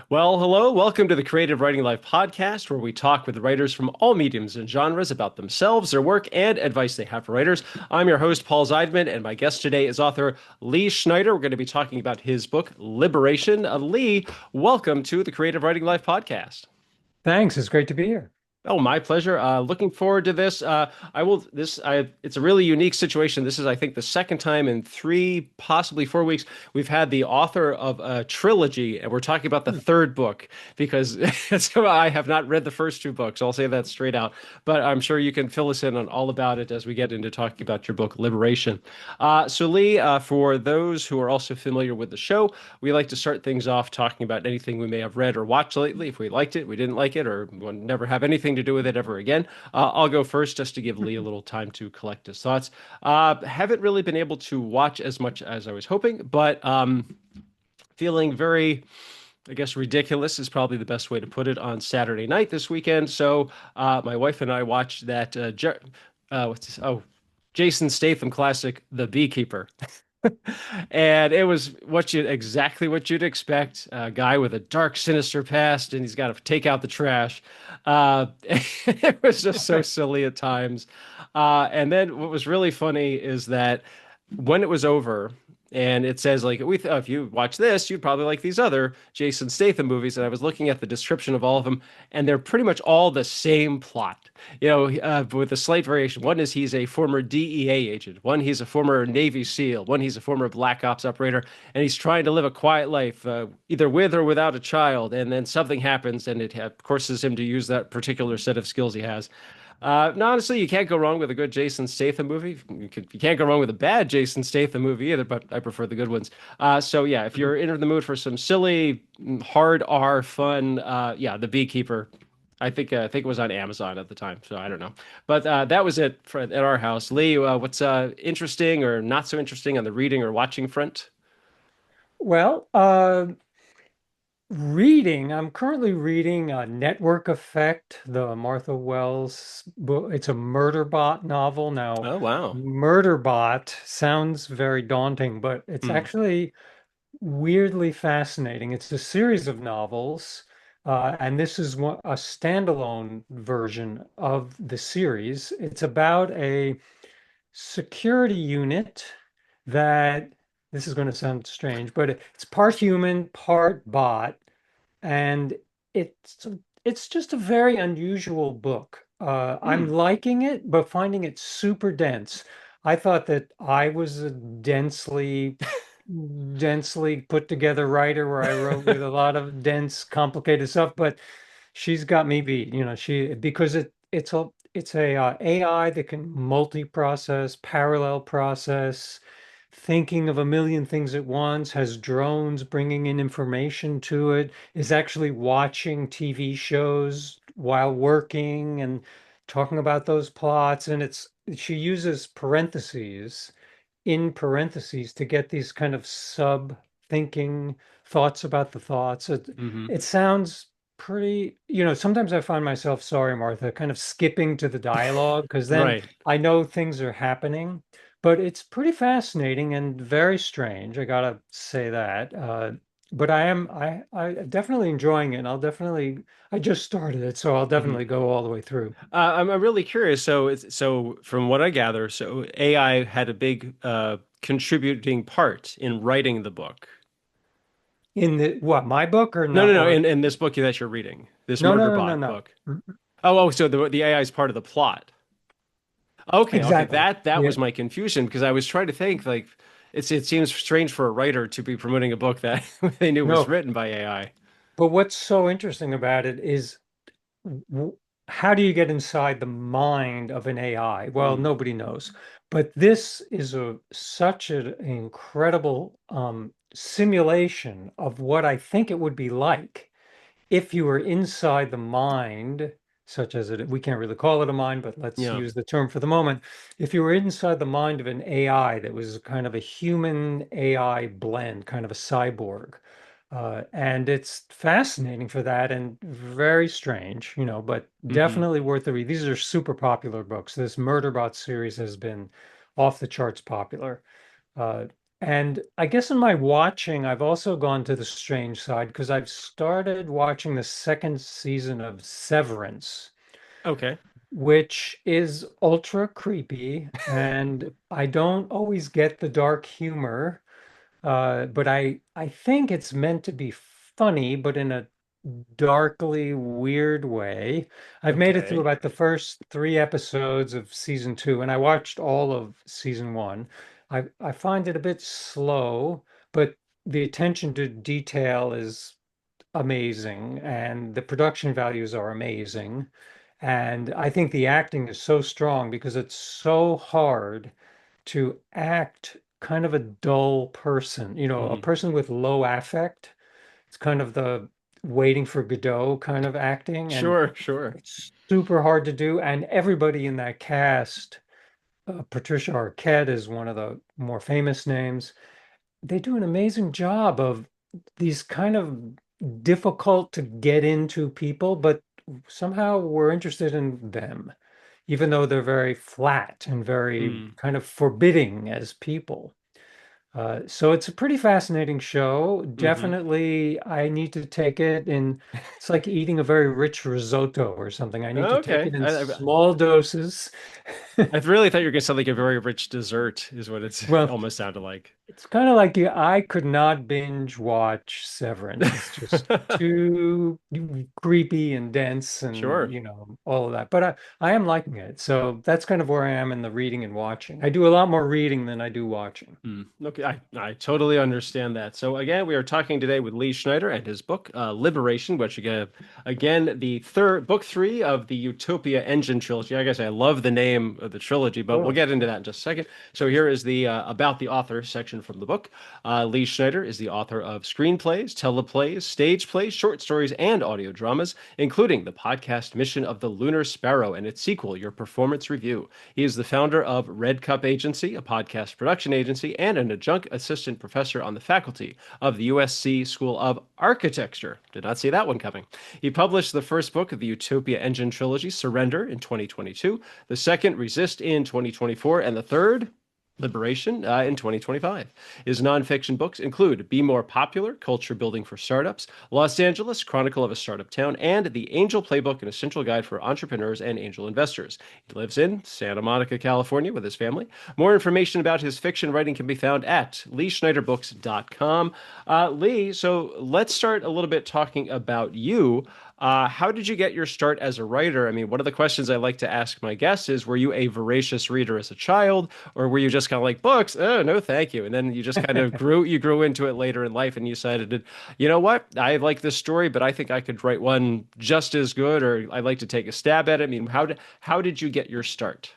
Well, hello. Welcome to the Creative Writing Life podcast, where we talk with writers from all mediums and genres about themselves, their work, and advice they have for writers. I'm your host, Paul Zeidman, and my guest today is author Lee Schneider. We're going to be talking about his book, Liberation. Lee, welcome to the Creative Writing Life podcast. Thanks. It's great to be here. Oh, my pleasure. Looking forward to this. I will. It's a really unique situation. This is, I think, the second time in 3, possibly 4 weeks we've had the author of a trilogy, and we're talking about the Hmm. third book because so I have not read the first 2 books. I'll say that straight out. But I'm sure you can fill us in on all about it as we get into talking about your book, Liberation. So, Lee, for those who are also familiar with the show, we like to start things off talking about anything we may have read or watched lately. If we liked it, we didn't like it, or we'll never have anything to do with it ever again. I'll go first just to give Lee a little time to collect his thoughts. Haven't really been able to watch as much as I was hoping, but feeling very, I guess, ridiculous is probably the best way to put it on Saturday night this weekend. So my wife and I watched that. What's this? Oh, Jason Statham classic, The Beekeeper. And it was exactly what you'd expect. A guy with a dark, sinister past, and he's got to take out the trash. It was just so silly at times. And then what was really funny is that when it was over, and it says like we if you watch this, you'd probably like these other Jason Statham movies. And I was looking at the description of all of them, and they're pretty much all the same plot, with a slight variation. One is he's a former DEA agent. One he's a former Navy SEAL. One he's a former Black Ops operator, and he's trying to live a quiet life, either with or without a child. And then something happens, and it forces him to use that particular set of skills he has. No, honestly, you can't go wrong with a good Jason Statham movie. You can't go wrong with a bad Jason Statham movie either, but I prefer the good ones. So yeah, if you're in the mood for some silly, hard R fun, yeah, The Beekeeper. I think it was on Amazon at the time, so I don't know. But that was it at our house. Lee, what's interesting or not so interesting on the reading or watching front? Well, reading, I'm currently reading Network Effect, the Martha Wells book. It's a Murderbot novel. Now, Oh wow. Murderbot sounds very daunting, but it's Hmm. actually weirdly fascinating. It's a series of novels, and this is a standalone version of the series. It's about a security unit that this is going to sound strange, but it's part human, part bot, and it's it's just a very unusual book. I'm Hmm. liking it, but finding it super dense. I thought that I was a densely put together writer where I wrote with a lot of dense, complicated stuff, but she's got me beat. She because it's a AI that can multi-process, parallel process, thinking of a million things at once, has drones bringing in information to it, is actually watching TV shows while working and talking about those plots. And she uses parentheses in parentheses to get these kind of sub thinking thoughts about the thoughts. Hmm. It sounds pretty, sometimes I find myself, sorry, Martha, kind of skipping to the dialogue because then Right. I know things are happening, but it's pretty fascinating and very strange. I gotta say that. But I definitely enjoying it, and I just started it, so I'll Mhm. definitely go all the way through. I'm really curious. So from what I gather, so AI had a big contributing part in writing the book. In the what, my book or No, no, not? no. Or In this book that you're reading, this no, no, no, no, Murderbot no. book. Mm, Oh, so the AI is part of the plot. Okay, okay. exactly. That Yeah. was my confusion because I was trying to think like it seems strange for a writer to be promoting a book that they knew was No, written by AI. but what's so interesting about it is w how do you get inside the mind of an AI? Well, Mm. nobody knows. But this is such an incredible simulation of what I think it would be like if you were inside the mind, such as it, we can't really call it a mind, but let's Yeah. use the term for the moment. If you were inside the mind of an AI that was kind of a human AI blend, kind of a cyborg, and it's fascinating for that and very strange, but Hmm. definitely worth the read. These are super popular books. This Murderbot series has been off the charts popular. Uh, And I guess in my watching, I've also gone to the strange side because I've started watching the second season of Severance, Okay. which is ultra creepy. And I don't always get the dark humor, but I think it's meant to be funny, but in a darkly weird way. I've made it through Okay. about the first three episodes of season two, and I watched all of season one. I find it a bit slow, but the attention to detail is amazing, and the production values are amazing. And I think the acting is so strong because it's so hard to act kind of a dull person, a Hmm. person with low affect. It's kind of the waiting for Godot kind of acting, and Sure, sure. it's super hard to do. And everybody in that cast, Patricia Arquette is one of the more famous names. They do an amazing job of these kind of difficult to get into people, but somehow we're interested in them, even though they're very flat and very Hmm. kind of forbidding as people. So it's a pretty fascinating show. Hmm. Definitely, I need to take it in. It's like eating a very rich risotto or something. I need to take Okay. it in small doses. I really thought you were going to sound like a very rich dessert, is what it's Well, almost sounded like. it's kind of like I could not binge watch Severance. It's just too creepy and dense and, Sure. all of that. But I am liking it. So that's kind of where I am in the reading and watching. I do a lot more reading than I do watching. Okay, I totally understand that. So again, we are talking today with Lee Schneider and his book Liberation, which again the third book three of the Utopia Engine trilogy. I guess I love the name of the trilogy, but we'll Oh, get into that in just a second. So here is the about the author section from the book. Lee Schneider is the author of screenplays, teleplays, stage plays, short stories, and audio dramas, including the podcast Mission of the Lunar Sparrow and its sequel, Your Performance Review. He is the founder of Red Cup Agency, a podcast production agency, and an adjunct assistant professor on the faculty of the USC School of Architecture. Did not see that one coming. He published the first book of the Utopia Engine trilogy, Surrender, in 2022, the second, Resist, in 2024, and the third, Liberation, in 2025. His nonfiction books include Be More Popular, Culture Building for Startups, Los Angeles, Chronicle of a Startup Town, and The Angel Playbook, an essential guide for entrepreneurs and angel investors. He lives in Santa Monica, California with his family. More information about his fiction writing can be found at leeschneiderbooks.com. Lee, so let's start a little bit talking about you. How did you get your start as a writer? I mean, one of the questions I like to ask my guests is, were you a voracious reader as a child, or were you just kind of like books? Oh, no, thank you. And then you just kind of grew into it later in life and you decided, you know what? I like this story, but I think I could write one just as good, or I'd like to take a stab at it. I mean, how did you get your start?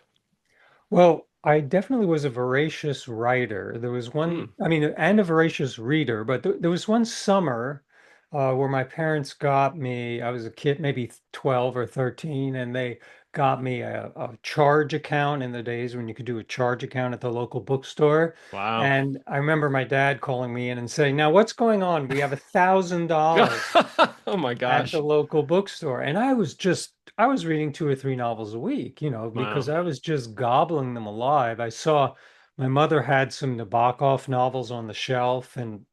well, I definitely was a voracious writer. There was Hmm. one, I mean, and a voracious reader, but there was one summer where my parents got me, I was a kid, maybe 12 or 13, and they got me a charge account in the days when you could do a charge account at the local bookstore. Wow. And I remember my dad calling me in and saying, "Now, what's going on? We have $1,000 Oh my at the gosh. local bookstore." And I was reading two or three novels a week, because Wow. I was just gobbling them alive. I saw my mother had some Nabokov novels on the shelf, and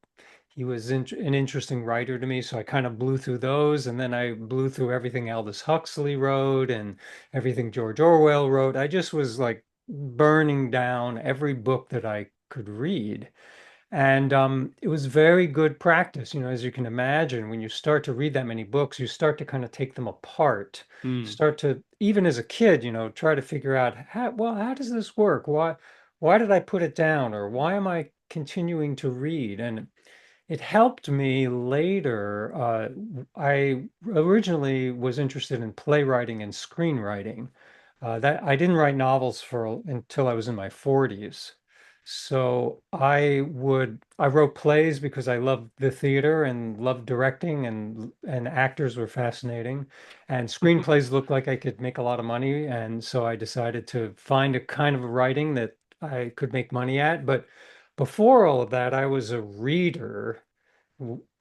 he was an interesting writer to me. So I kind of blew through those, and then I blew through everything Aldous Huxley wrote and everything George Orwell wrote. I just was like burning down every book that I could read. And it was very good practice. As you can imagine, when you start to read that many books, you start to kind of take them apart, Hmm. start to, even as a kid, try to figure out how does this work? Why did I put it down? Or why am I continuing to read? And it helped me later. I originally was interested in playwriting and screenwriting. That I didn't write novels until I was in my 40s. So I wrote plays because I loved the theater and loved directing, and actors were fascinating. And screenplays looked like I could make a lot of money, and so I decided to find a kind of writing that I could make money at. But before all of that, I was a reader.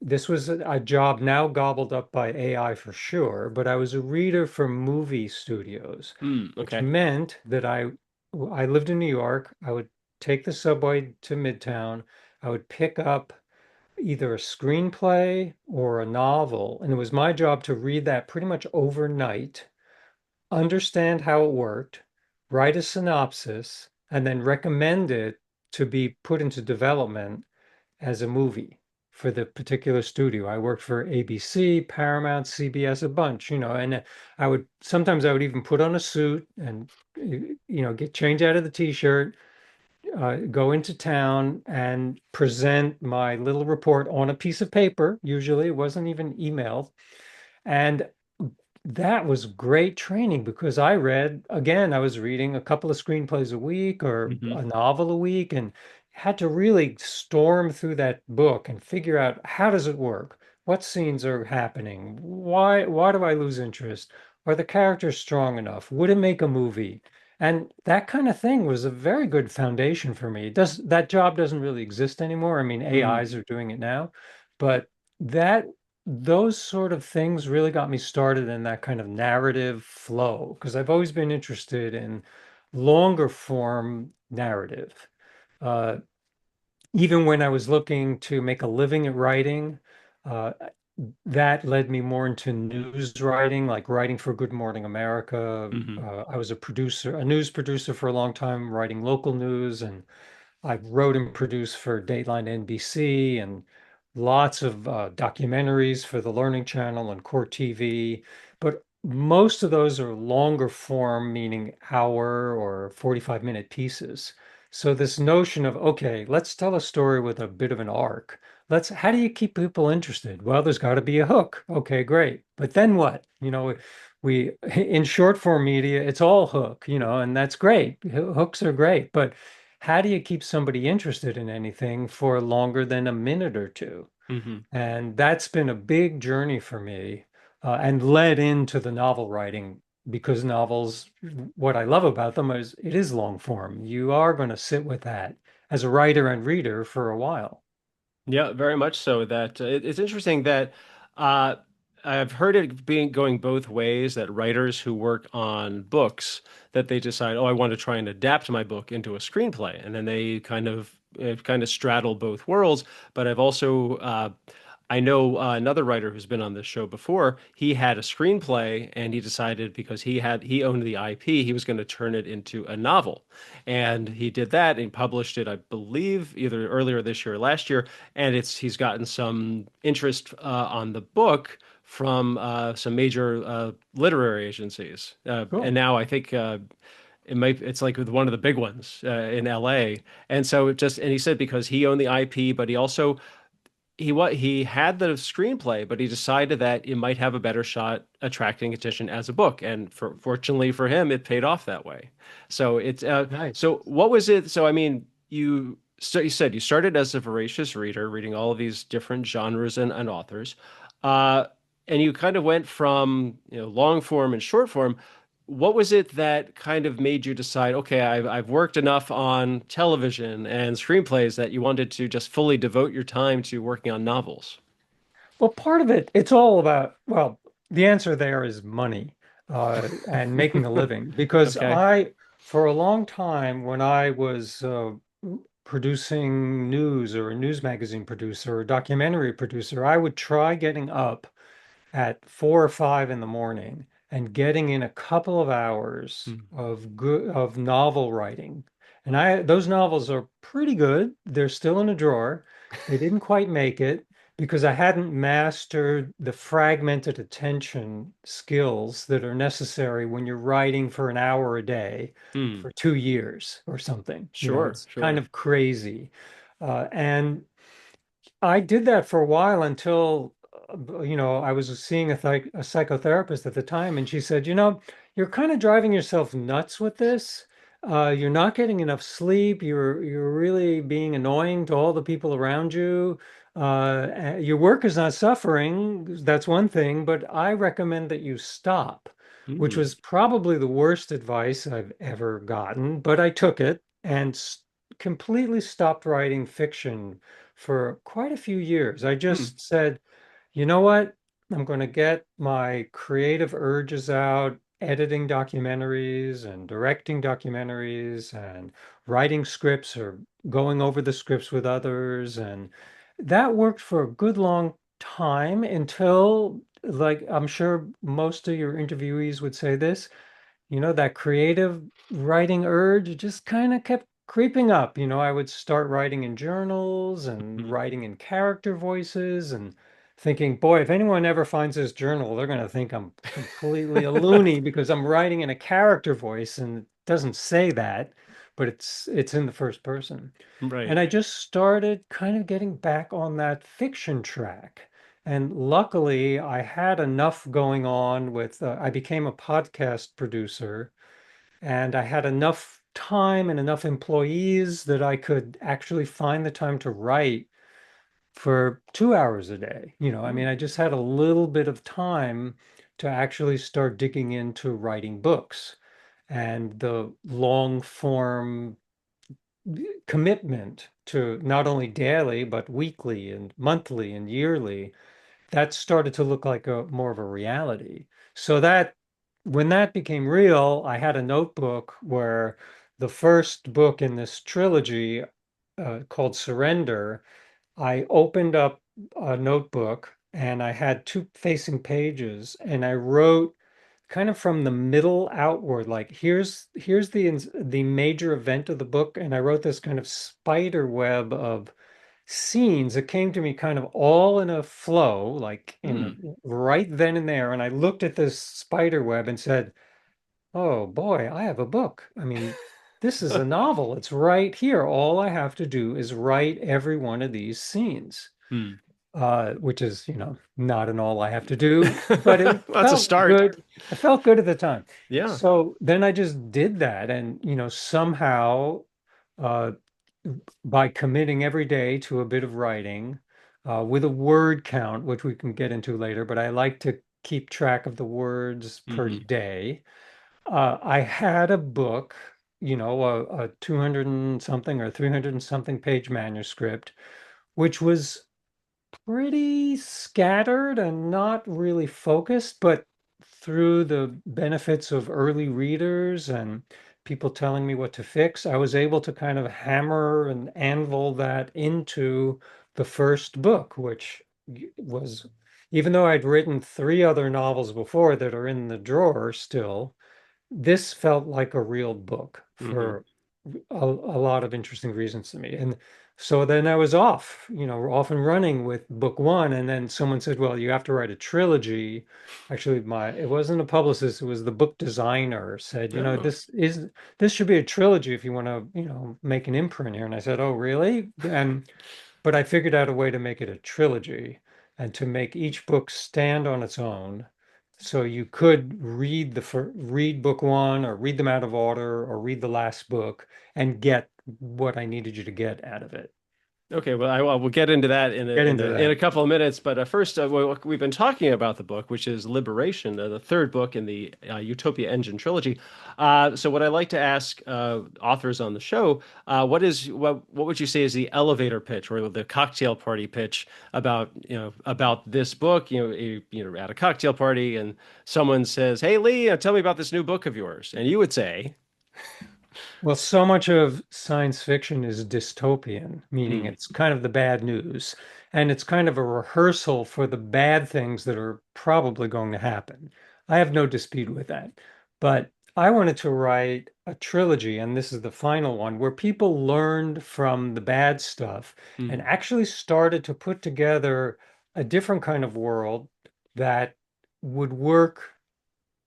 This was a job now gobbled up by AI for sure, but I was a reader for movie studios, Hmm. which Okay. meant that I lived in New York. I would take the subway to Midtown. I would pick up either a screenplay or a novel, and it was my job to read that pretty much overnight, understand how it worked, write a synopsis, and then recommend it to be put into development as a movie for the particular studio. I worked for ABC, Paramount, CBS, a bunch, and I would even put on a suit and get change out of the t-shirt, go into town and present my little report on a piece of paper. Usually it wasn't even emailed. And that was great training because I was reading a couple of screenplays a week or Hmm. a novel a week and had to really storm through that book and figure out how does it work? What scenes are happening? Why do I lose interest? Are the characters strong enough? Would it make a movie? And that kind of thing was a very good foundation for me. That job doesn't really exist anymore. I mean, AIs are doing it now, but that those sort of things really got me started in that kind of narrative flow because I've always been interested in longer form narrative. Uh, Even when I was looking to make a living at writing, uh, that led me more into news writing, like writing for Good Morning America. Hmm. I was a news producer for a long time, writing local news, and I wrote and produced for Dateline NBC and lots of documentaries for the Learning Channel and Court TV. But most of those are longer form, meaning hour or 45-minute pieces. So this notion of, okay, let's tell a story with a bit of an arc. How do you keep people interested? Well, there's got to be a hook. Okay, great. But then what? In short form media, it's all hook, and that's great. Hooks are great, but how do you keep somebody interested in anything for longer than a minute or two? Hmm. And that's been a big journey for me, and led into the novel writing because novels, what I love about them is it is long form. You are going to sit with that as a writer and reader for a while. Yeah, very much so. It's interesting that uh, I've heard it being going both ways. That writers who work on books that they decide, oh, I want to try and adapt my book into a screenplay, and then they kind of straddle both worlds. But I know another writer who's been on this show before. He had a screenplay, and he decided because he owned the IP, he was going to turn it into a novel, and he did that and published it, I believe, either earlier this year or last year. And he's gotten some interest on the book from some major literary agencies, and Cool. now I think it's like with one of the big ones in LA. And so and he said because he owned the IP, but he had the screenplay, but he decided that it might have a better shot attracting attention as a book, and fortunately for him, it paid off that way. Nice. So what was it? So I mean, you said you started as a voracious reader, reading all of these different genres and authors, uh, and you kind of went from long form and short form. What was it that kind of made you decide, okay, I've worked enough on television and screenplays that you wanted to just fully devote your time to working on novels? Well, part of it, it's all about, well, the answer there is money, and making a living. Because Okay. for a long time, when I was producing news or a news magazine producer or a documentary producer, I would try getting up at 4 or 5 in the morning and getting in a couple of hours Mm. of novel writing. And those novels are pretty good. They're still in a drawer. They didn't quite make it because I hadn't mastered the fragmented attention skills that are necessary when you're writing for an hour a day Mm. for 2 years or something. Sure, It's kind sure. of crazy. And I did that for a while until, I was seeing a psychotherapist at the time, and she said, you're kind of driving yourself nuts with this. You're not getting enough sleep. You're really being annoying to all the people around you. Your work is not suffering. That's one thing, but I recommend that you stop, which Mm. was probably the worst advice I've ever gotten, but I took it and completely stopped writing fiction for quite a few years. I Mm. just said, you know what? I'm going to get my creative urges out. editing documentaries and directing documentaries and writing scripts or going over the scripts with others. And that worked for a good long time until, like, I'm sure most of your interviewees would say this, that creative writing urge just kind of kept creeping up. I would start writing in journals and Mhm. writing in character voices and thinking, boy, if anyone ever finds this journal, they're going to think I'm completely a loony because I'm writing in a character voice and it doesn't say that, but it's in the first person. And Right. I just started kind of getting back on that fiction track. And luckily, I had enough going on with, I became a podcast producer and I had enough time and enough employees that I could actually find the time to write for 2 hours a day. I mean, Mm. I just had a little bit of time to actually start digging into writing books and the long form commitment to not only daily, but weekly and monthly and yearly that started to look like a more of a reality. So that when that became real, I had a notebook where the first book in this trilogy, called Surrender, I opened up a notebook and I had two facing pages and I wrote kind of from the middle outward, like here's the major event of the book, and I wrote this kind of spider web of scenes that came to me kind of all in a flow, like Mm. right then and there. And I looked at this spider web and said, "Oh boy, I have a book. I mean, this is a novel. It's right here. All I have to do is write every one of these scenes." Mm. Which is, not an all I have to do, but it That's a felt start. good. It felt good at the time. Yeah. So then I just did that, and somehow, uh, by committing every day to a bit of writing, with a word count, which we can get into later, but I like to keep track of the words per Hmm. day. I had a book, a 200 and something or 300 and something page manuscript, which was pretty scattered and not really focused, but through the benefits of early readers and people telling me what to fix, I was able to kind of hammer and anvil that into the first book, which was, even though I'd written three other novels before that are in the drawer still, this felt like a real book Hmm. for a lot of interesting reasons to me. And so then I was off, off and running with book one. And then someone said, well, you have to write a trilogy. Actually, it wasn't a publicist, it was the book designer said, Oh. this should be a trilogy if you want to, make an imprint here. And I said, oh, really? But I figured out a way to make it a trilogy and to make each book stand on its own. So you could read book one or read them out of order or read the last book and get what I needed you to get out of it. Okay, well, we'll get into that Get into in a that. couple of minutes. But first, we've been talking about the book, which is Liberation, the third book in the Utopia Engine trilogy. So, what I like to ask authors on the show, what would you say is the elevator pitch or the cocktail party pitch about this book? You're at a cocktail party and someone says, "Hey, Lee, tell me about this new book of yours," and you would say, Well, so much of science fiction is dystopian, meaning "Hmm, it's kind of the bad news, and it's kind of a rehearsal for the bad things that are probably going to happen. I have no dispute with that. But I wanted to write a trilogy, and this is the final one, where people learned from the bad stuff and hmm, actually started to put together a different kind of world that would work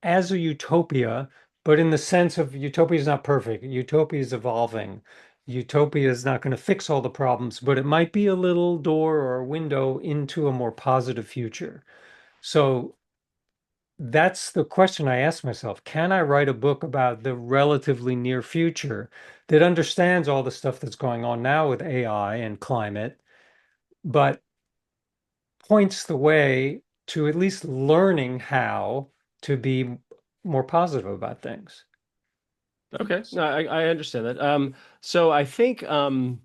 as a utopia, but in the sense of utopia is not perfect. Utopia is evolving. Utopia is not going to fix all the problems, but it might be a little door or a window into a more positive future. So that's the question I ask myself. Can I write a book about the relatively near future that understands all the stuff that's going on now with AI and climate, but points the way to at least learning how to be more positive about things? okay, no, I understand that." So I think I'm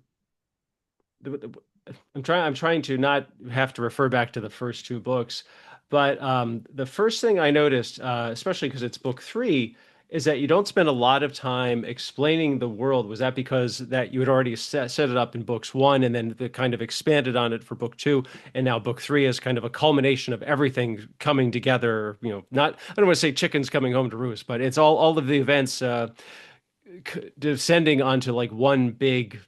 trying to not have to refer back to the first two books. But the first thing I noticed, especially because it's book three, is that you don't spend a lot of time explaining the world. Was that because that you had already set it up in books one and then the kind of expanded on it for book two, and now book three is kind of a culmination of everything coming together? You know, not I don't want to say chickens coming home to roost, but it's all of the events descending onto like one big,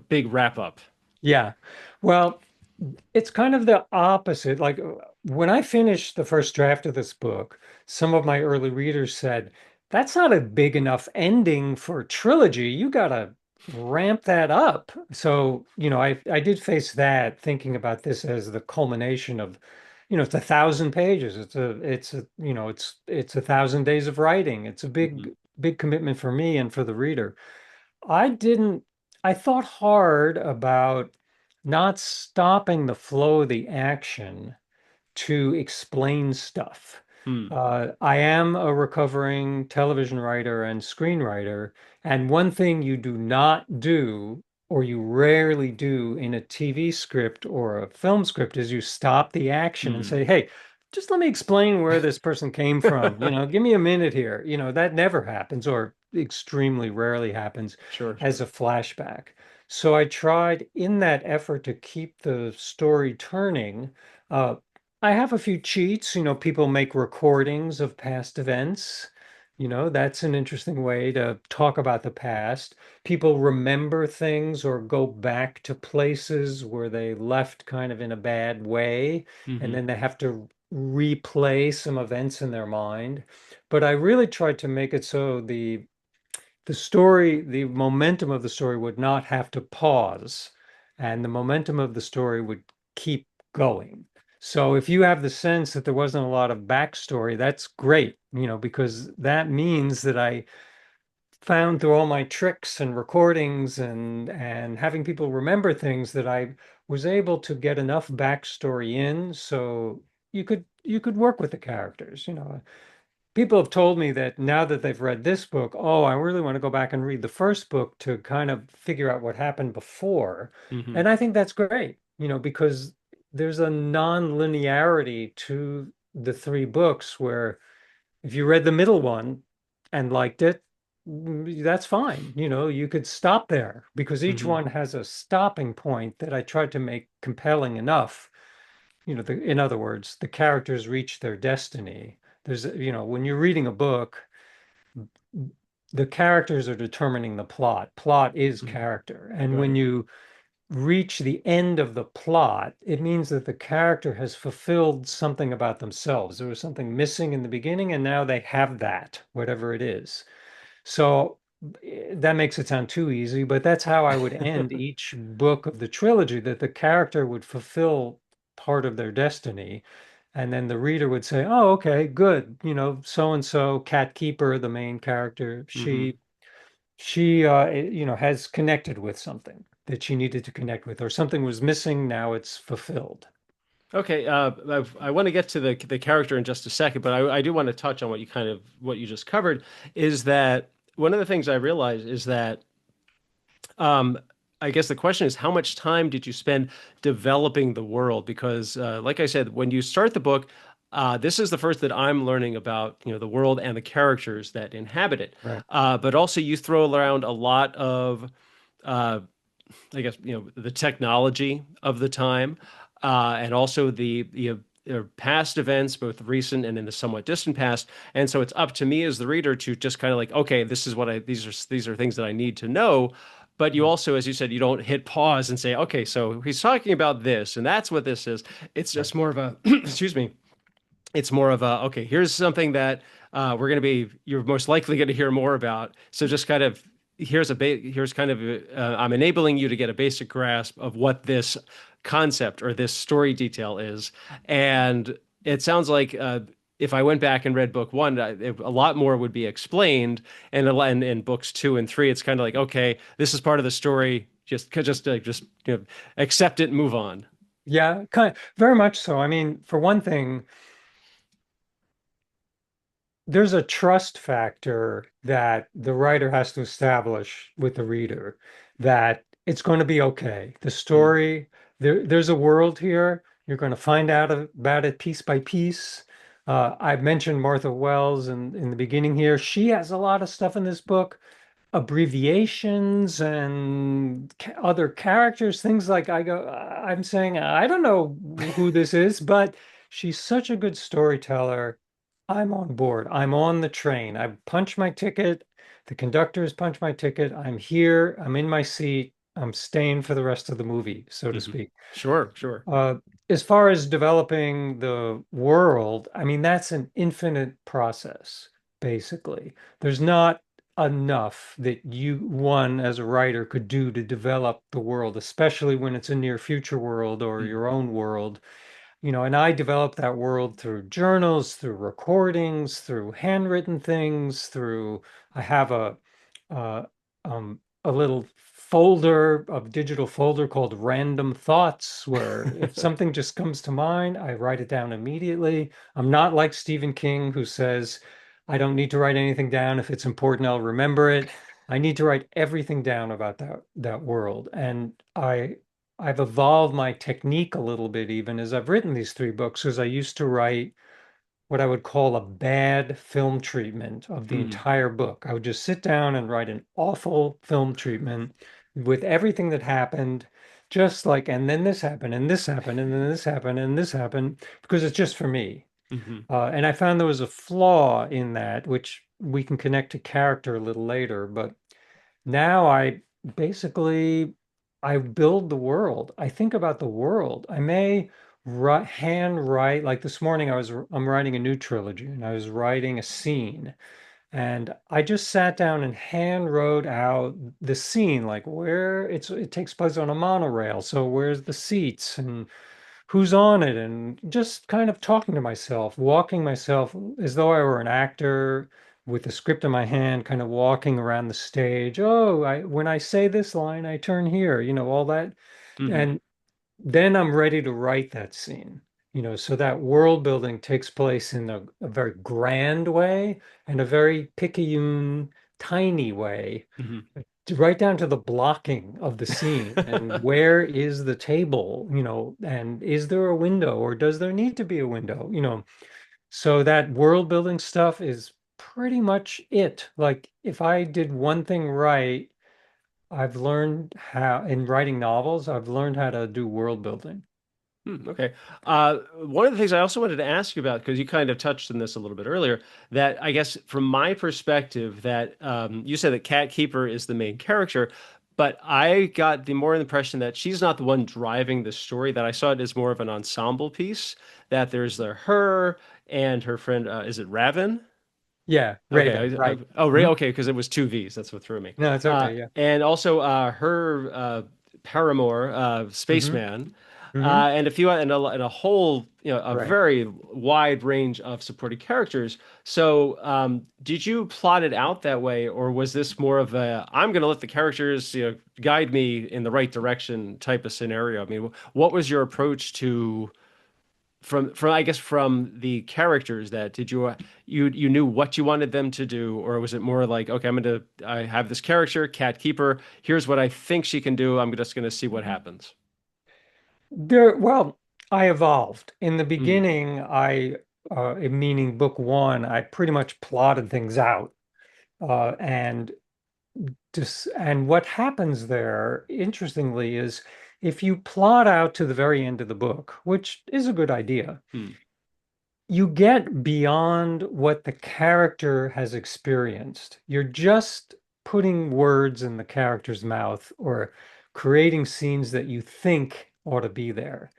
big wrap up. Yeah. Well, it's kind of the opposite. Like when I finished the first draft of this book, some of my early readers said, that's not a big enough ending for a trilogy. You gotta ramp that up. So, I did face that thinking about this as the culmination of, it's 1,000 pages. It's 1,000 days of writing. It's a Hmm. big commitment for me and for the reader. I didn't, I thought hard about not stopping the flow of the action to explain stuff. Hmm. I am a recovering television writer and screenwriter, and one thing you do not do, or you rarely do in a TV script or a film script, is you stop the action and Hmm. say, "Hey, just let me explain where this person came from. Give me a minute here." That never happens, or extremely rarely happens Sure, as sure. a flashback. So I tried in that effort to keep the story turning. Uh, I have a few cheats. People make recordings of past events. That's an interesting way to talk about the past. People remember things or go back to places where they left kind of in a bad way, and Hmm. then they have to replay some events in their mind. But I really tried to make it so the momentum of the story would not have to pause, and the momentum of the story would keep going. So if you have the sense that there wasn't a lot of backstory, that's great, because that means that I found through all my tricks and recordings and having people remember things that I was able to get enough backstory in so you could work with the characters. People have told me that now that they've read this book, oh, I really want to go back and read the first book to kind of figure out what happened before. Hmm. And I think that's great, because there's a non-linearity to the three books where if you read the middle one and liked it, that's fine. You could stop there because each Hmm. one has a stopping point that I tried to make compelling enough. In other words, the characters reach their destiny. When you're reading a book, the characters are determining the plot. Plot is Hmm. character. And when Right. you reach the end of the plot, it means that the character has fulfilled something about themselves. There was something missing in the beginning, and now they have that, whatever it is. So that makes it sound too easy, but that's how I would end each book of the trilogy, that the character would fulfill part of their destiny. And then the reader would say, oh, okay, good. So and so, Cat Keeper, the main character, Hmm. she has connected with something that she needed to connect with, or something was missing. Now it's fulfilled. Okay, I want to get to the character in just a second, but I do want to touch on what you just covered. Is that one of the things I realized is that um, I guess the question is how much time did you spend developing the world? Because, like I said, when you start the book, this is the first that I'm learning about, the world and the characters that inhabit it. Right. But also, you throw around a lot of uh, I guess, the technology of the time, and also the past events, both recent and in the somewhat distant past. And so it's up to me as the reader to just kind of like, okay, this is what these are things that I need to know. But you Yeah. also, as you said, you don't hit pause and say, okay, so he's talking about this, and that's what this is. It's Right. just more of a, excuse me, it's more of a okay, here's something that you're most likely going to hear more about, so just kind of here's kind of I'm enabling you to get a basic grasp of what this concept or this story detail is. And it sounds like if I went back and read book one, a lot more would be explained, and in books two and three it's kind of like, okay, this is part of the story, just accept it and move on. Yeah, very much so. I mean, for one thing, there's a trust factor that the writer has to establish with the reader that it's going to be okay. The Mm, story, there's a world here. You're going to find out about it piece by piece. I've mentioned Martha Wells in the beginning here. She has a lot of stuff in this book, abbreviations and other characters, things like I'm saying, I don't know who this is, but she's such a good storyteller. I'm on board. I'm on the train. I punch my ticket. The conductors punch my ticket. I'm here. I'm in my seat. I'm staying for the rest of the movie, so to Hmm. speak. Sure, sure. Uh, as far as developing the world, I mean, that's an infinite process, basically. There's not enough that one as a writer could do to develop the world, especially when it's a near future world or Mm, your own world. And I developed that world through journals, through recordings, through handwritten things, I have uh, a little folder of digital folder called Random Thoughts, where if something just comes to mind, I write it down immediately. I'm not like Stephen King, who says, I don't need to write anything down. If it's important, I'll remember it. I need to write everything down about that world. And I've evolved my technique a little bit even as I've written these three books, because I used to write what I would call a bad film treatment of the mhm, entire book. I would just sit down and write an awful film treatment with everything that happened, just like, and then this happened, and this happened, and then this happened, and this happened, because it's just for me. mhm, And I found there was a flaw in that, which we can connect to character a little later, but now basically I build the world. I think about the world. I may hand write, like this morning I'm writing a new trilogy and I was writing a scene, and I just sat down and hand wrote out the scene, like where it takes place on a monorail. So where's the seats and who's on it, and just kind of talking to myself, walking myself as though I were an actor with the script in my hand, kind of walking around the stage. Oh, when I say this line, I turn here, all that. mhm, And then I'm ready to write that scene. So that world building takes place in a very grand way and a very picayune, tiny way, mhm. right down to the blocking of the scene and where is the table, and is there a window or does there need to be a window, so that world building stuff is pretty much it. Like if I did one thing right, I've learned how in writing novels, I've learned how to do world building. Okay. One of the things I also wanted to ask you about, because you kind of touched on this a little bit earlier, that I guess from my perspective, that you said that Cat Keeper is the main character, but I got the more impression that she's not the one driving the story, that I saw it as more of an ensemble piece, that there's her and her friend, is it Raven? Yeah, Okay. Raven, right. Oh, Ray. Mhm. Okay, because it was two V's. That's what threw me. No, it's okay. Yeah. And also her paramour, Hmm. Spaceman, Hmm. and a few and a whole a Right. very wide range of supporting characters. So, did you plot it out that way, or was this more of a I'm going to let the characters guide me in the right direction type of scenario? I mean, what was your approach to? From I guess from the characters, that did you knew what you wanted them to do, or was it more like, okay, I have this character, Cat Keeper, here's what I think she can do, I'm just gonna see what happens. Well, I evolved. In the Mm, beginning, meaning book one, I pretty much plotted things out. And what happens there, interestingly, is if you plot out to the very end of the book, which is a good idea, mm, you get beyond what the character has experienced. You're just putting words in the character's mouth or creating scenes that you think ought to be there.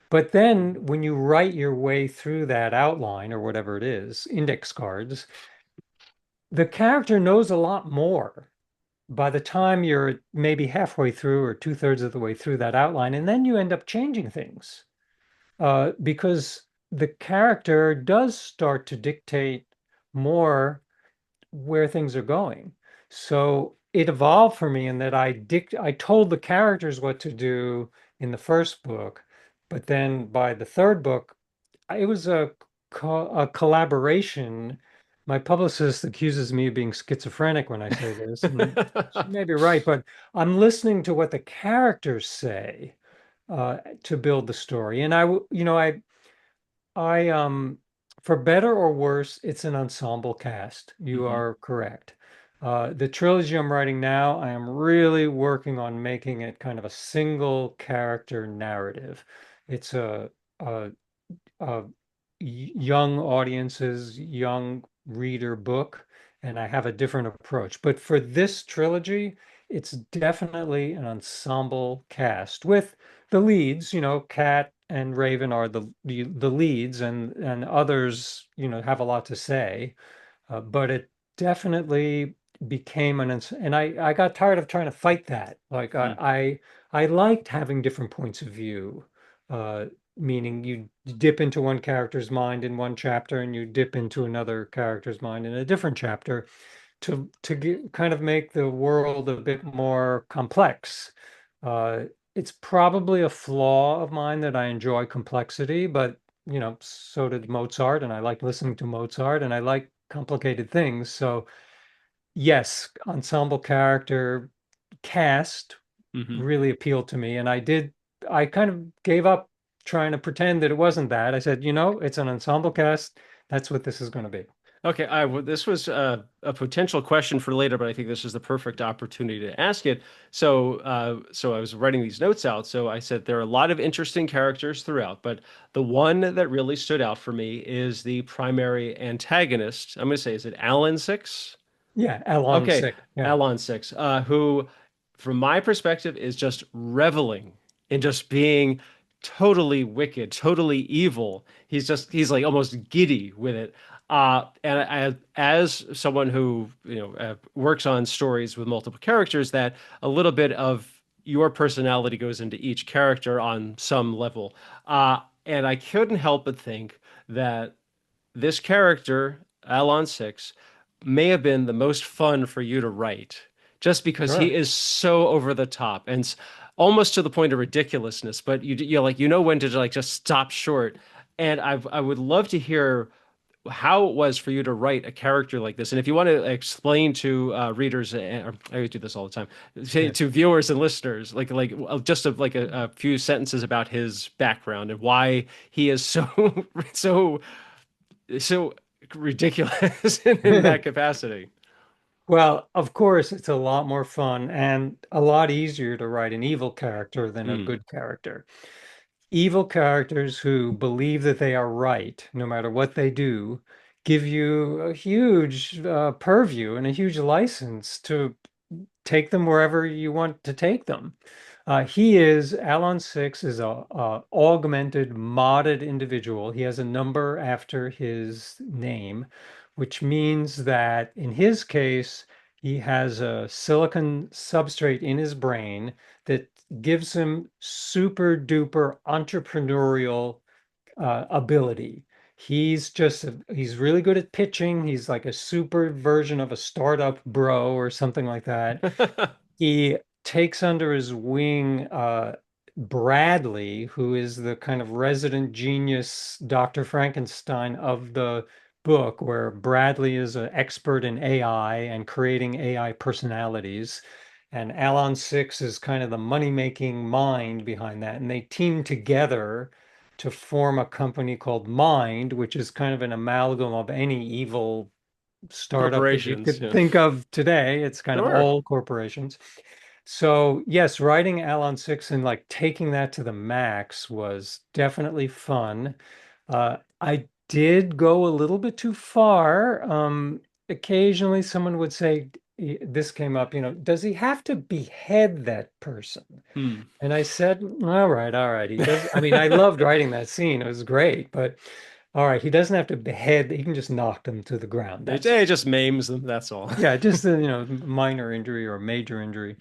But then when you write your way through that outline or whatever it is, index cards, the character knows a lot more by the time you're maybe halfway through or two-thirds of the way through that outline, and then you end up changing things because the character does start to dictate more where things are going. So it evolved for me in that I told the characters what to do in the first book, but then by the third book, it was a collaboration. My publicist accuses me of being schizophrenic when I say this, and she may be right, but I'm listening to what the characters say, to build the story. And I for better or worse, it's an ensemble cast. You Hmm. are correct. The trilogy I'm writing now, I am really working on making it kind of a single character narrative. It's a, a young audiences, young reader book, and I have a different approach. But for this trilogy, it's definitely an ensemble cast with the leads. Cat and Raven are the leads, and others, have a lot to say. But it definitely became and I got tired of trying to fight that. Like I liked having different points of view, uh, meaning you dip into one character's mind in one chapter and you dip into another character's mind in a different chapter kind of make the world a bit more complex. Uh, it's probably a flaw of mine that I enjoy complexity, but so did Mozart, and I like listening to Mozart, and I like complicated things. So yes, ensemble character cast Hmm. really appealed to me, and I kind of gave up trying to pretend that it wasn't that. I said, it's an ensemble cast. That's what this is going to be. Okay, this was a potential question for later, but I think this is the perfect opportunity to ask it. So I was writing these notes out. So I said there are a lot of interesting characters throughout, but the one that really stood out for me is the primary antagonist. I'm going to say, is it Alan Six? Yeah, Elon Okay, Sick. Yeah, Alon Six, who, from my perspective, is just reveling in just being totally wicked, totally evil. He's like almost giddy with it. And as someone who works on stories with multiple characters, that a little bit of your personality goes into each character on some level. And I couldn't help but think that this character, Alon Six, may have been the most fun for you to write, just because he sure. is so over the top and almost to the point of ridiculousness. But you're like when to like just stop short. And I would love to hear how it was for you to write a character like this. And if you want to explain to readers, I do this all the time, Yeah. to viewers and listeners, just like a few sentences about his background and why he is so so ridiculous in that capacity. Well, of course, it's a lot more fun and a lot easier to write an evil character than a Mm. good character. Evil characters who believe that they are right, no matter what they do, give you a huge purview and a huge license to take them wherever you want to take them. Alan Six is a augmented, modded individual. He has a number after his name, which means that in his case, he has a silicon substrate in his brain that gives him super duper entrepreneurial ability. He's really good at pitching. He's like a super version of a startup bro or something like that. He takes under his wing Bradley, who is the kind of resident genius Dr. Frankenstein of the book, where Bradley is an expert in AI and creating AI personalities. And Alan Six is kind of the money-making mind behind that. And they team together to form a company called Mind, which is kind of an amalgam of any evil startup that you Corporations, could yeah. think of today. It's kind of Sure. all corporations. So yes, writing Alan Six and like taking that to the max was definitely fun. I did go a little bit too far. Occasionally someone would say, this came up, does he have to behead that person? Hmm. And I said, all right. He does. I mean, I loved writing that scene. It was great, but all right, he doesn't have to behead. He can just knock them to the ground. That's It just maims them, that's all. yeah, just a minor injury or major injury.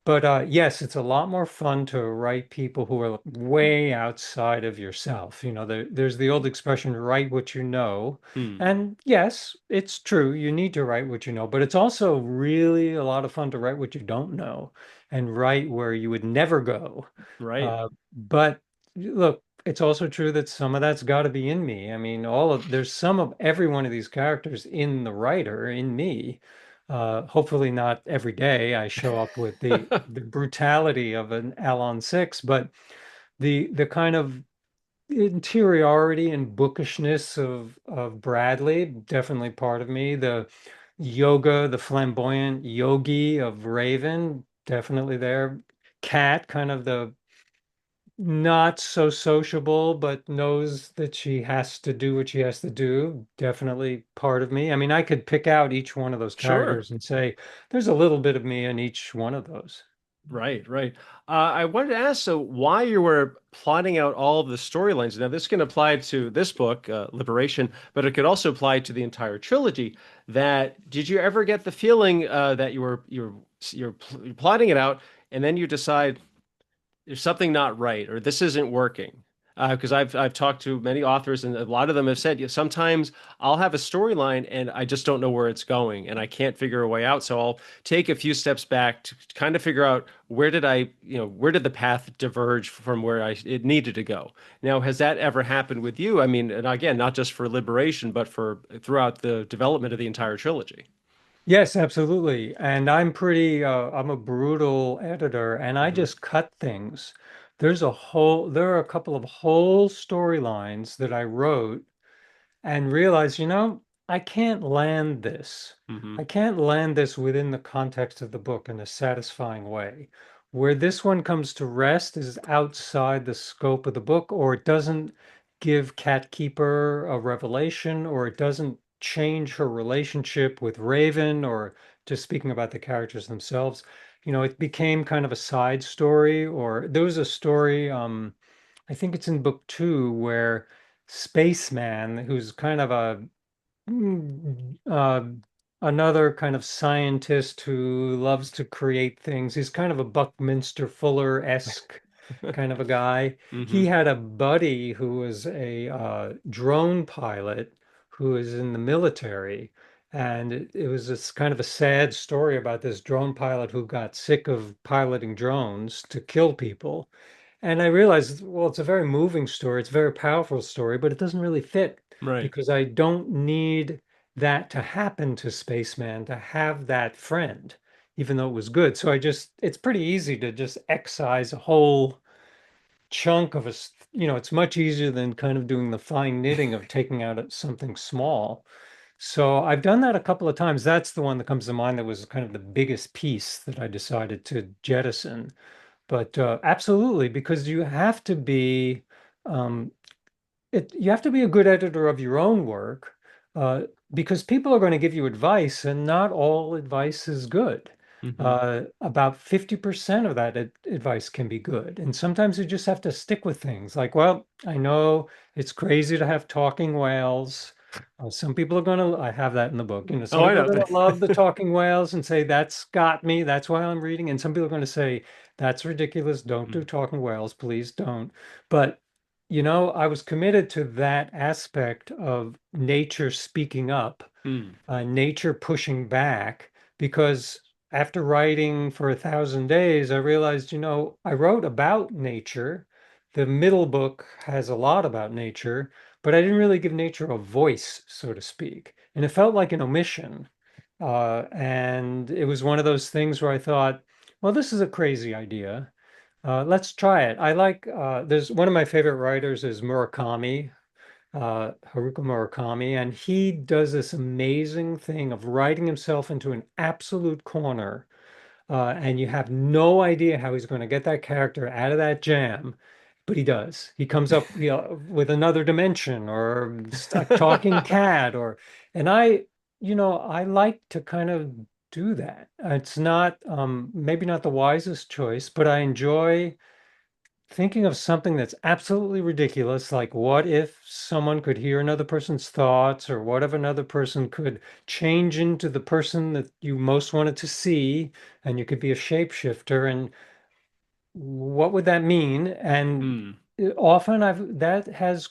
But yes, it's a lot more fun to write people who are way outside of yourself. There's the old expression, write what you know. Hmm. And yes, it's true. You need to write what you know, but it's also really a lot of fun to write what you don't know and write where you would never go. Right. But look, it's also true that some of that's got to be in me. I mean, there's some of every one of these characters in the writer, in me. Hopefully not every day I show up with the brutality of an Alon Six, but the kind of interiority and bookishness of Bradley, definitely part of me. The yoga, the flamboyant yogi of Raven, definitely there. Cat, kind of the not so sociable, but knows that she has to do what she has to do. Definitely part of me. I mean, I could pick out each one of those Sure. characters and say, there's a little bit of me in each one of those. Right, right. I wanted to ask, so why you were plotting out all of the storylines. Now, this can apply to this book, Liberation, but it could also apply to the entire trilogy. That did you ever get the feeling that you're plotting it out, and then you decide there's something not right or this isn't working. Because I've talked to many authors and a lot of them have said, yeah, sometimes I'll have a storyline and I just don't know where it's going and I can't figure a way out. So I'll take a few steps back to kind of figure out where did the path diverge from where it needed to go. Now, has that ever happened with you? I mean, and again, not just for Liberation, but for throughout the development of the entire trilogy. Yes, absolutely. And I'm a brutal editor and I Hmm. just cut things. There are a couple of whole storylines that I wrote and realized, I can't land this. Hmm. I can't land this within the context of the book in a satisfying way. Where this one comes to rest is outside the scope of the book, or it doesn't give Cat Keeper a revelation, or it doesn't change her relationship with Raven, or just speaking about the characters themselves. It became kind of a side story, or there was a story, I think it's in book two, where Spaceman, who's kind of Mm, uh, another kind of scientist who loves to create things. He's kind of a Buckminster Fuller-esque kind of a guy. Hmm. He had a buddy who was a drone pilot who was in the military. And it was this kind of a sad story about this drone pilot who got sick of piloting drones to kill people. And I realized, well, it's a very moving story. It's a very powerful story, but it doesn't really fit Right. because I don't need that to happen to Spaceman to have that friend, even though it was good. So it's pretty easy to just excise a whole chunk of it's much easier than kind of doing the fine knitting of taking out something small. So I've done that a couple of times. That's the one that comes to mind that was kind of the biggest piece that I decided to jettison. But absolutely, because um, you have to be a good editor of your own work, uh, because people are going to give you advice, and not all advice is good. Hmm. About 50% of that advice can be good. And sometimes you just have to stick with things like, well, I know it's crazy to have talking whales. Some people are going to, I have that in the book, some Oh, I people are know. going to love the talking whales and say, that's got me. That's why I'm reading. And some people are going to say, that's ridiculous. Don't do talking whales. Please don't. But I was committed to that aspect of nature speaking up, Mm. nature pushing back, because after writing for 1,000 days, I realized, I wrote about nature. The middle book has a lot about nature, but I didn't really give nature a voice, so to speak. And it felt like an omission. And it was one of those things where I thought, well, this is a crazy idea. Let's try it. There's one of my favorite writers is Murakami, Haruki Murakami, and he does this amazing thing of writing himself into an absolute corner, and you have no idea how he's going to get that character out of that jam, but he does. He comes up, with another dimension or a talking cat, and I like to kind of do that. It's not, maybe not the wisest choice, but I enjoy thinking of something that's absolutely ridiculous, like what if someone could hear another person's thoughts, or what if another person could change into the person that you most wanted to see, and you could be a shapeshifter, and what would that mean? And Mm. often that has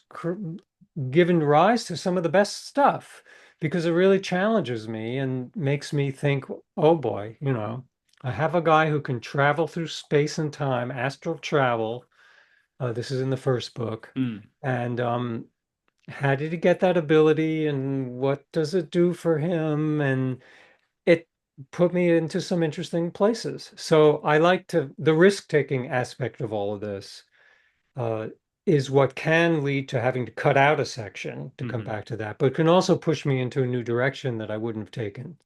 given rise to some of the best stuff because it really challenges me and makes me think, oh boy, I have a guy who can travel through space and time, astral travel. This is in the first book. Mm. And how did he get that ability and what does it do for him? And it put me into some interesting places. So I like the risk-taking aspect of all of this. uh, is what can lead to having to cut out a section to come Hmm. back to that, but can also push me into a new direction that I wouldn't have taken.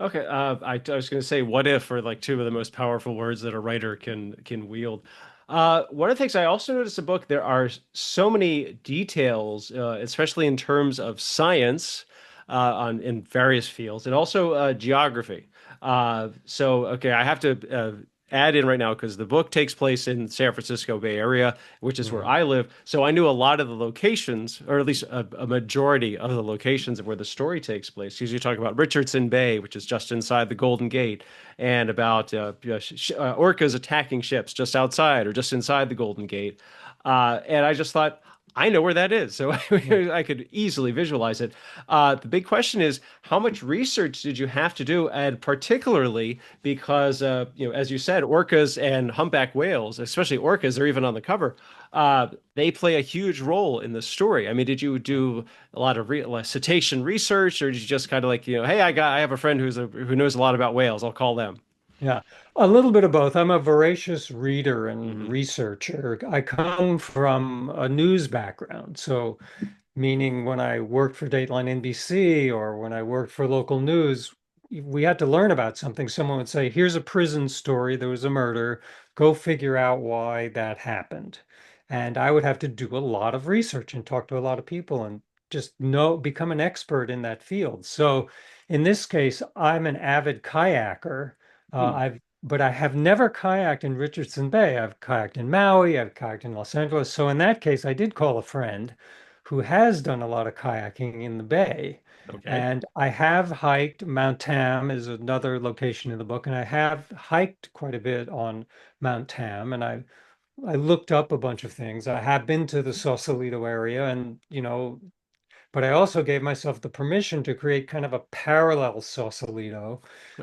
Okay, I was going to say "what if" are like two of the most powerful words that a writer can wield. One of the things I also noticed in the book, there are so many details, especially in terms of science, on in various fields, and also geography. So, okay, I have to add in right now because the book takes place in San Francisco Bay Area, which is where Mm. I live. So I knew a lot of the locations, or at least a majority of the locations of where the story takes place. Because you talk about Richardson Bay, which is just inside the Golden Gate, and about orcas attacking ships just outside or just inside the Golden Gate. And I just thought, I know where that is, so Yeah. I could easily visualize it. The big question is, how much research did you have to do, and particularly because, as you said, orcas and humpback whales, especially orcas, they're even on the cover. They play a huge role in the story. I mean, did you do a lot of cetacean research, or did you just kind of like, hey, I have a friend who knows a lot about whales. I'll call them. Yeah, a little bit of both. I'm a voracious reader and Hmm. researcher. I come from a news background. So meaning when I worked for Dateline NBC or when I worked for local news, we had to learn about something. Someone would say, here's a prison story, there was a murder, go figure out why that happened. And I would have to do a lot of research and talk to a lot of people and just become an expert in that field. So in this case, I'm an avid kayaker. Hmm. But I have never kayaked in Richardson Bay. I've kayaked in Maui, I've kayaked in Los Angeles. So in that case, I did call a friend who has done a lot of kayaking in the bay. Okay. And I have hiked Mount Tam is another location in the book, and I have hiked quite a bit on Mount Tam, and I looked up a bunch of things. I have been to the Sausalito area, and but I also gave myself the permission to create kind of a parallel Sausalito.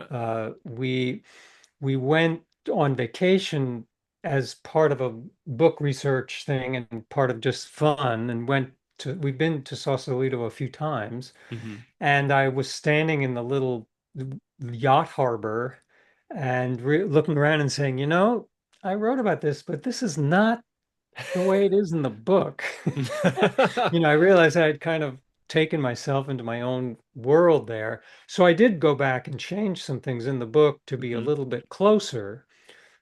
Uh, We went on vacation as part of a book research thing and part of just fun and we've been to Sausalito a few times, mhm. and I was standing in the little yacht harbor and looking around and saying, I wrote about this, but this is not the way it is in the book. I realized I had kind of taken myself into my own world there. So I did go back and change some things in the book to be a Mhm. little bit closer.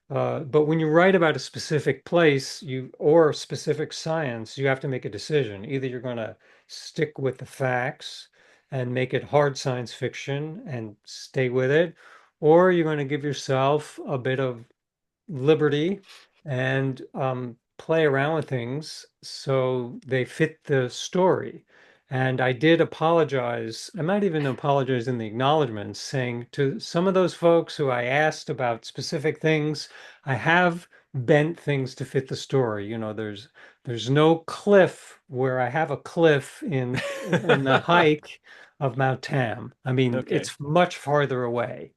But when you write about a specific place, or specific science, you have to make a decision. Either you're going to stick with the facts and make it hard science fiction and stay with it, or you're going to give yourself a bit of liberty and play around with things so they fit the story. And I did apologize. I might even apologize in the acknowledgments, saying to some of those folks who I asked about specific things, I have bent things to fit the story. There's no cliff where I have a cliff in the hike of Mount Tam. I mean, Okay. it's much farther away,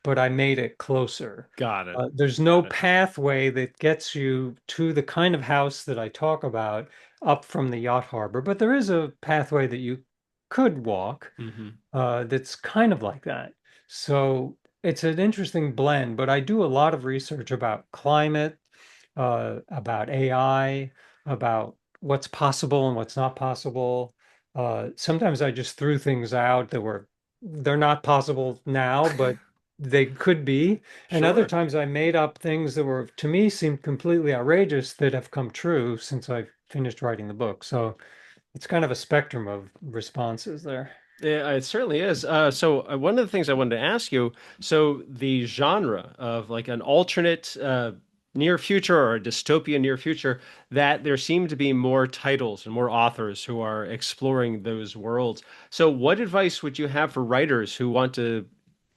but I made it closer. Got it. There's no Got it. pathway that gets you to the kind of house that I talk about up from the yacht harbor, but there is a pathway that you could walk Hmm. that's kind of like that. So it's an interesting blend, but I do a lot of research about climate, about AI, about what's possible and what's not possible. Sometimes I just threw things out they're not possible now, but they could be. And other Sure. times I made up things that were, to me, seemed completely outrageous that have come true since I finished writing the book. So it's kind of a spectrum of responses there. Yeah, it certainly is. So one of the things I wanted to ask you, so the genre of like an alternate near future or a dystopian near future, that there seem to be more titles and more authors who are exploring those worlds. So what advice would you have for writers who want to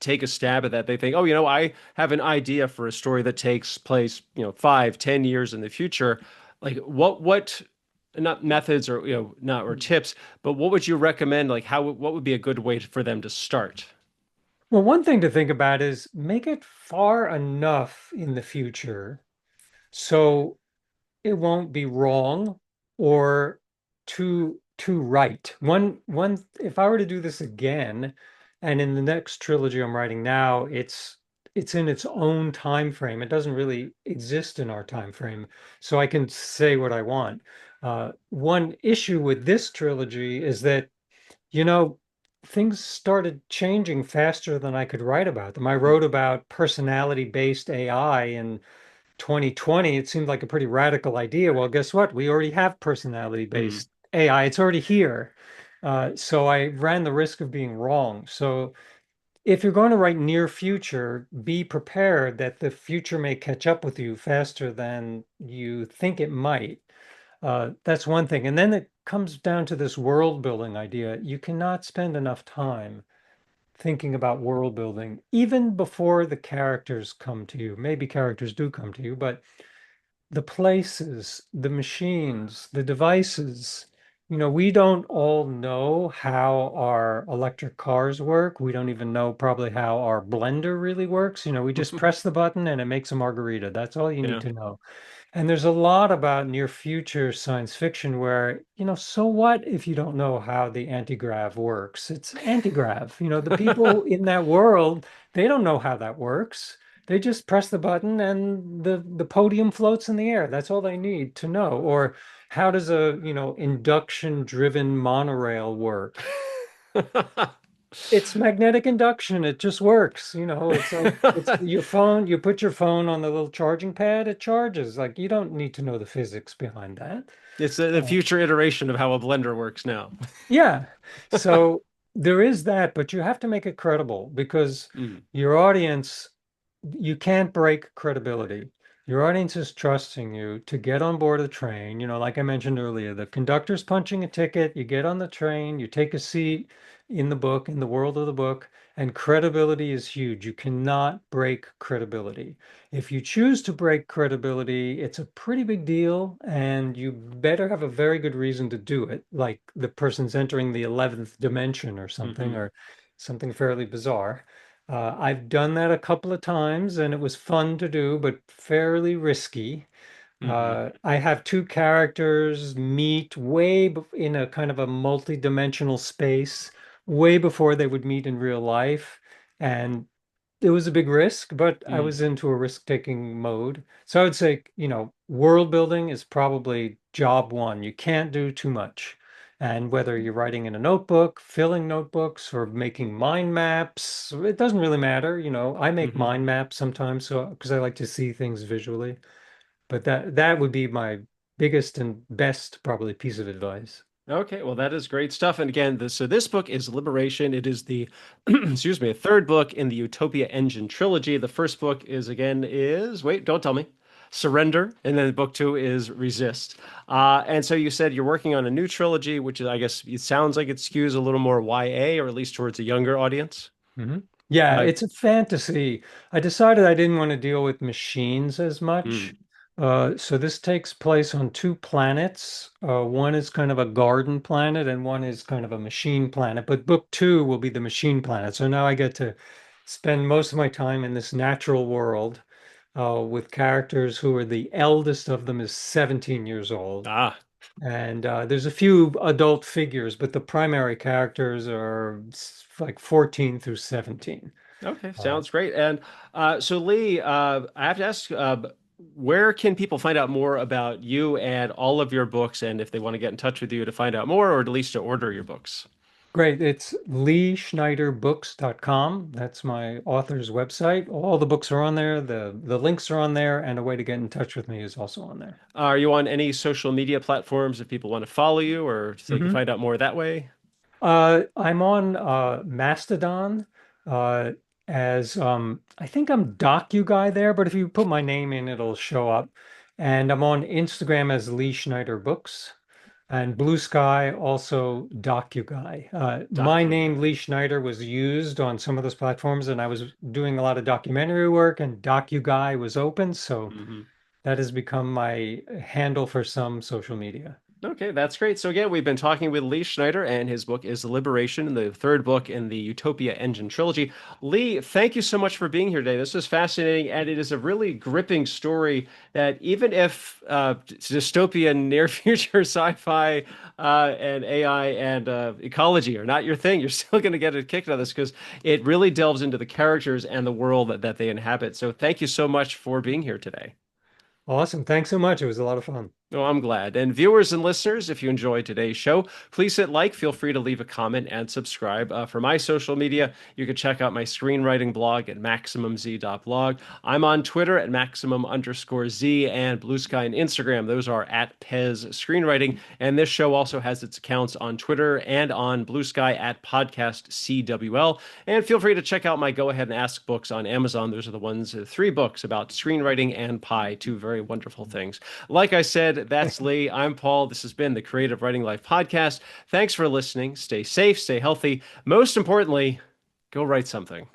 take a stab at that? They think, oh, I have an idea for a story that takes place, 5, 10 years in the future. Like what not methods or not or tips, but what would you recommend? Like what would be a good way for them to start? Well, one thing to think about is make it far enough in the future so it won't be wrong or too right. If I were to do this again, and in the next trilogy I'm writing now, it's in its own time frame. It doesn't really exist in our time frame, so I can say what I want. One issue with this trilogy is that, you know, things started changing faster than I could write about them. I wrote about personality-based AI in 2020. It seemed like a pretty radical idea. Well, guess what? We already have Mm-hmm. personality-based AI. It's already here. So I ran the risk of being wrong. So if you're going to write near future, be prepared that the future may catch up with you faster than you think it might. That's one thing. And then it comes down to this world building idea. You cannot spend enough time thinking about world building, even before the characters come to you. Maybe characters do come to you, but the places, the machines, the devices. We don't all know how our electric cars work. We don't even know probably how our blender really works. We just press the button and it makes a margarita. That's all you need Yeah. to know. And there's a lot about near future science fiction where, so what if you don't know how the anti-grav works? It's anti-grav. The people in that world, they don't know how that works. They just press the button and the podium floats in the air. That's all they need to know. Or how does a, induction driven monorail work? It's magnetic induction. It just works. It's like it's your phone. You put your phone on the little charging pad, it charges. Like you don't need to know the physics behind that. It's the Uh, future iteration of how a blender works now. yeah. So there is that, but you have to make it credible because Mm. your audience, you can't break credibility. Your audience is trusting you to get on board the train. Like I mentioned earlier, the conductor's punching a ticket, you get on the train, you take a seat in the book, in the world of the book, and credibility is huge. You cannot break credibility. If you choose to break credibility, it's a pretty big deal, and you better have a very good reason to do it, like the person's entering the 11th dimension Hmm. or something fairly bizarre. I've done that a couple of times and it was fun to do, but fairly risky. Hmm. I have two characters meet in a kind of a multi-dimensional space way before they would meet in real life. And it was a big risk, but I Mm. was into a risk-taking mode. So I would say, world building is probably job one. You can't do too much. And whether you're writing in a notebook, filling notebooks, or making mind maps, it doesn't really matter. I make Hmm. mind maps sometimes, so because I like to see things visually. But that would be my biggest and best probably piece of advice. Okay, well, that is great stuff. And again, so this book is Liberation. It is the, excuse me, third book in the Utopia Engine trilogy. The first book wait, don't tell me, Surrender. And then book two is Resist. And so you said you're working on a new trilogy, which is, I guess, it sounds like it skews a little more YA or at least towards a younger audience. hmm Yeah, Uh, it's a fantasy. I decided I didn't want to deal with machines as much. mm, So this takes place on two planets. One is kind of a garden planet and one is kind of a machine planet. But book two will be the machine planet. So now I get to spend most of my time in this natural world with characters who are the eldest of them is 17 years old. ah, And there's a few adult figures, but the primary characters are like 14 through 17. okay, Uh, sounds great. And so, Lee, I have to ask, where can people find out more about you and all of your books, and if they want to get in touch with you to find out more, or at least to order your books? Great. It's leeschneiderbooks.com. That's my author's website. All the books are on there. The links are on there, and a way to get in touch with me is also on there. Are you on any social media platforms if people want to follow you, or so they can hmm find out more that way? I'm on Mastodon uh, as I think I'm DocuGuy there, but if you put my name in, it'll show up. And I'm on Instagram as Lee Schneider Books. And Blue Sky, also DocuGuy. My name, DocuGuy. Lee Schneider, was used on some of those platforms, and I was doing a lot of documentary work, and DocuGuy was open, so Hmm. that has become my handle for some social media. Okay, that's great. So again, we've been talking with Lee Schneider, and his book is Liberation, the third book in the Utopia Engine trilogy. Lee, thank you so much for being here today. This was fascinating, and it is a really gripping story that even if dystopian, near future sci-fi and AI and ecology are not your thing, you're still going to get a kick out of this because it really delves into the characters and the world that they inhabit. So thank you so much for being here today. Awesome. Thanks so much. It was a lot of fun. Oh, I'm glad. And viewers and listeners, if you enjoyed today's show, please hit like, feel free to leave a comment and subscribe. For my social media, you can check out my screenwriting blog at maximumz.blog. I'm on Twitter at maximum_Z and Blue Sky and Instagram. Those are at Pez Screenwriting. And this show also has its accounts on Twitter and on Blue Sky at Podcast CWL. And feel free to check out my Go Ahead and Ask books on Amazon. Those are the ones, three books about screenwriting and pie, two very wonderful things. Like I said, that's Lee. I'm Paul. This has been the Creative Writing Life podcast. Thanks for listening. Stay safe, stay healthy. Most importantly, go write something.